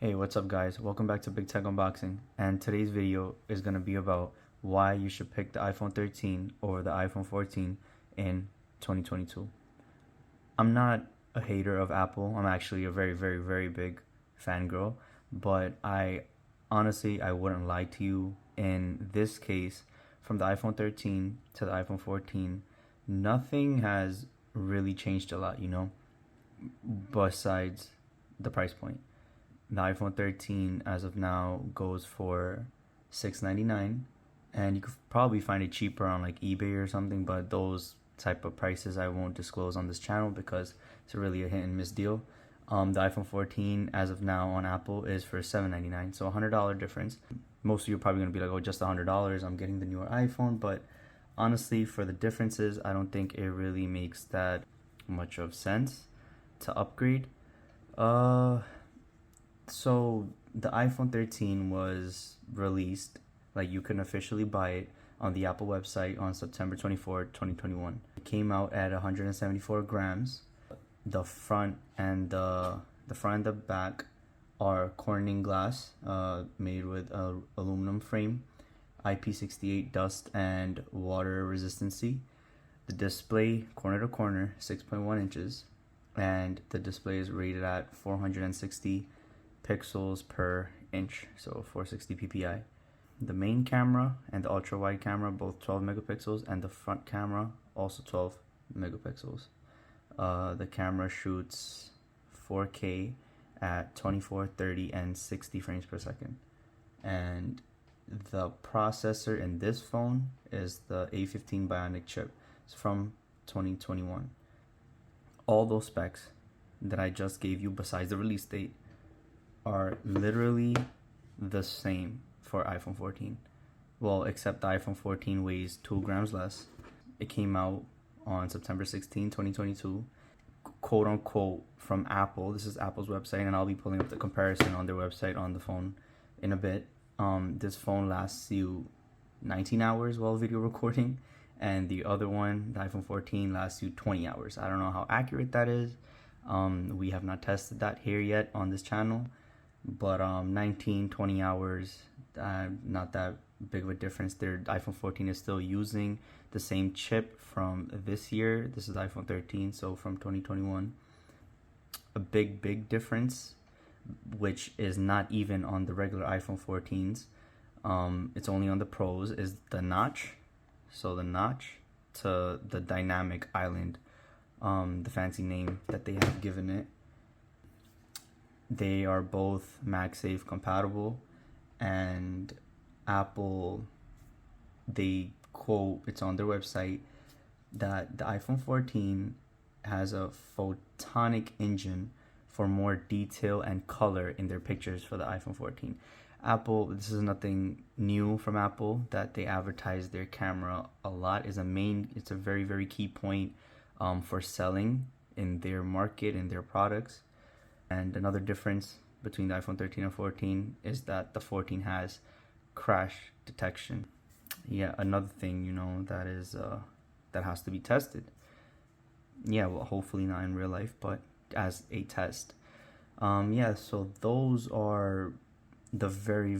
Hey, what's up guys? Welcome back to Big Tech Unboxing, and today's video is going to be about why you should pick the iPhone 13 over the iPhone 14 in 2022. I'm not a hater of Apple. I'm actually a very big fangirl, but I wouldn't lie to you. In this case, from the iPhone 13 to the iPhone 14, nothing has really changed a lot, besides the price point. The iPhone 13 as of now goes for $699, and you could probably find it cheaper on like eBay or something, but those type of prices I won't disclose on this channel because it's really a hit and miss deal. The iPhone 14 as of now on Apple is for $799, so $100 difference. Most of you are probably gonna be like, oh, just $100, I'm getting the newer iPhone, but honestly, for the differences, I don't think it really makes that much of sense to upgrade. So the iPhone 13 was released, like you can officially buy it on the Apple website on September 24th, 2021. It came out at 174 grams. The front and the back are Corning glass, made with a aluminum frame, IP68 dust and water resistancy. The display corner to corner 6.1 inches, and the display is rated at 460 pixels per inch, so 460 ppi. The main camera and the ultra wide camera both 12 megapixels, and the front camera also 12 megapixels. The camera shoots 4K at 24, 30, and 60 frames per second. And the processor in this phone is the A15 Bionic chip. It's from 2021. All those specs that I just gave you, besides the release date, are literally the same for iPhone 14. Well, except the iPhone 14 weighs 2 grams less. It came out on September 16, 2022, quote unquote, from Apple. This is Apple's website, and I'll be pulling up the comparison on their website on the phone in a bit. This phone lasts you 19 hours while video recording, and the other one, the iPhone 14, lasts you 20 hours. I don't know how accurate that is. We have not tested that here yet on this channel, but 19-20 hours, not that big of a difference. Their iPhone 14 is still using the same chip from this year. This is iPhone 13, so from 2021. A big difference, which is not even on the regular iPhone 14s, it's only on the Pros, is the notch. So the notch to the dynamic island, the fancy name that they have given it. They are both MagSafe compatible, and Apple, they quote, it's on their website, that the iPhone 14 has a photonic engine for more detail and color in their pictures for the iPhone 14. Apple, this is nothing new from Apple, that they advertise their camera a lot. It's a very key point for selling in their market, in their products. And another difference between the iPhone 13 and 14 is that the 14 has crash detection. Yeah, another thing, that is that has to be tested. Yeah, well, hopefully not in real life, but as a test. Yeah, so those are the very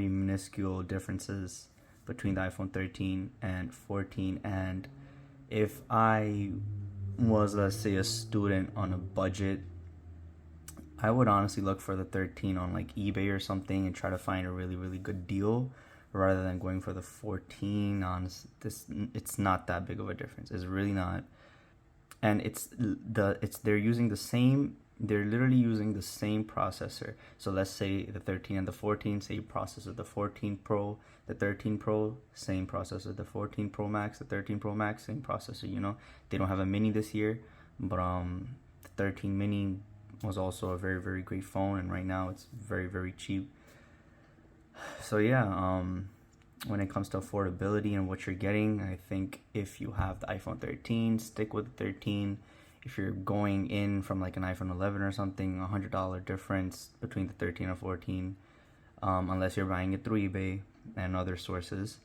minuscule differences between the iPhone 13 and 14. And if I was, let's say, a student on a budget, I would honestly look for the 13 on like eBay or something and try to find a really good deal rather than going for the 14. It's not that big of a difference. It's really not. And they're literally using the same processor. So let's say the 13 and the 14, same processor. The 14 Pro, the 13 Pro, same processor. The 14 Pro Max, the 13 Pro Max, same processor. They don't have a mini this year, but the 13 mini was also a very great phone, and right now it's very cheap. So yeah, when it comes to affordability and what you're getting, I think if you have the iPhone 13, stick with the 13. If you're going in from like an iPhone 11 or something, $100 difference between the 13 and 14, unless you're buying it through eBay and other sources.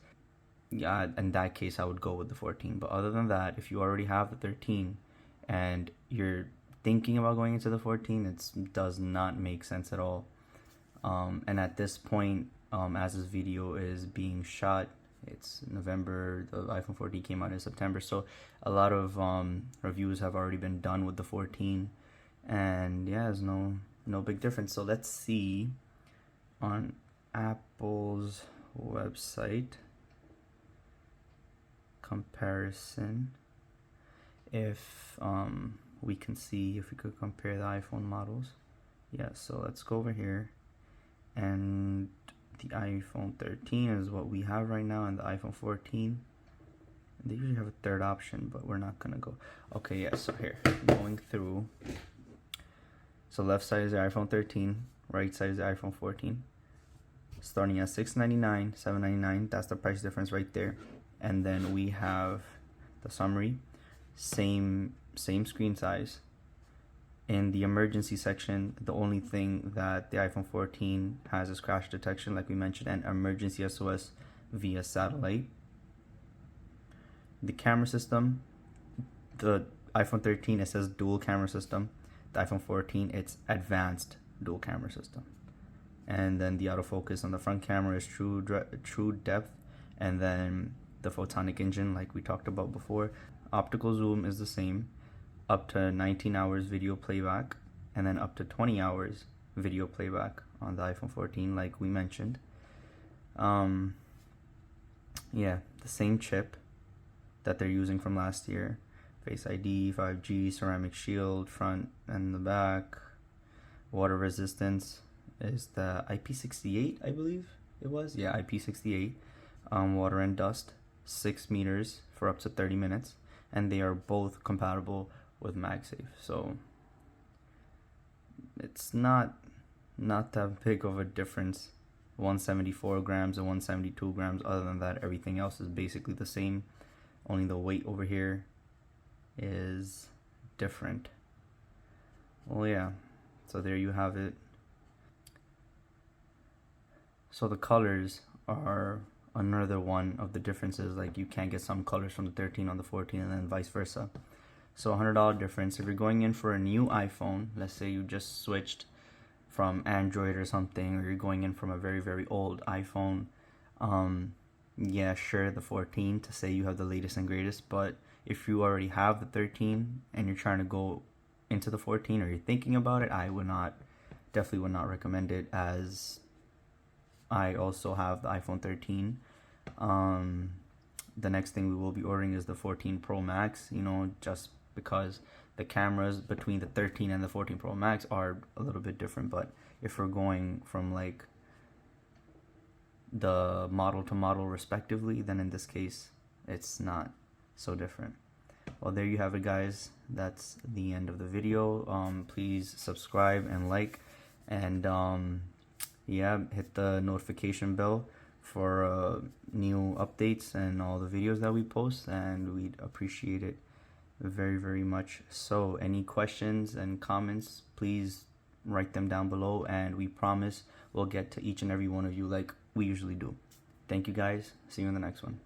Yeah, in that case I would go with the 14. But other than that, if you already have the 13 and you're thinking about going into the 14, it does not make sense at all. And at this point, as this video is being shot, it's November. The iPhone 14 came out in September, so a lot of reviews have already been done with the 14, and yeah, there's no big difference. So let's see on Apple's website comparison if we can see if we could compare the iPhone models. Yeah, so let's go over here, and the iPhone 13 is what we have right now, and the iPhone 14, they usually have a third option, but we're not gonna go. Okay, yeah, so here, going through, so left side is the iPhone 13, right side is the iPhone 14, starting at $699, $799, that's the price difference right there. And then we have the summary, same screen size. In the emergency section, the only thing that the iPhone 14 has is crash detection, like we mentioned, and emergency SOS via satellite. The camera system, the iPhone 13, it says dual camera system. The iPhone 14, it's advanced dual camera system. And then the autofocus on the front camera is true depth, and then the photonic engine, like we talked about before. Optical zoom is the same, up to 19 hours video playback, and then up to 20 hours video playback on the iPhone 14, like we mentioned. Yeah, the same chip that they're using from last year. Face ID, 5G, ceramic shield, front and the back. Water resistance is the IP68, I believe it was. Yeah, IP68. Water and dust, 6 meters for up to 30 minutes. And they are both compatible with MagSafe. So it's not that big of a difference. 174 grams and 172 grams. Other than that, everything else is basically the same. Only the weight over here is different. Well, yeah, so there you have it. So the colors are another one of the differences. Like, you can't get some colors from the 13 on the 14 and then vice versa. So $100 difference. If you're going in for a new iPhone, let's say you just switched from Android or something, or you're going in from a very, very old iPhone, yeah, sure, the 14 to say you have the latest and greatest. But if you already have the 13 and you're trying to go into the 14, or you're thinking about it, I definitely would not recommend it, as I also have the iPhone 13. The next thing we will be ordering is the 14 Pro Max, you know, just because the cameras between the 13 and the 14 Pro Max are a little bit different. But if we're going from like the model to model respectively, then in this case it's not so different. Well, there you have it, guys. That's the end of the video. Please subscribe and like, and yeah, hit the notification bell for new updates and all the videos that we post, and we'd appreciate it very, very much. So any questions and comments, please write them down below, and we promise we'll get to each and every one of you like we usually do. Thank you, guys. See you in the next one.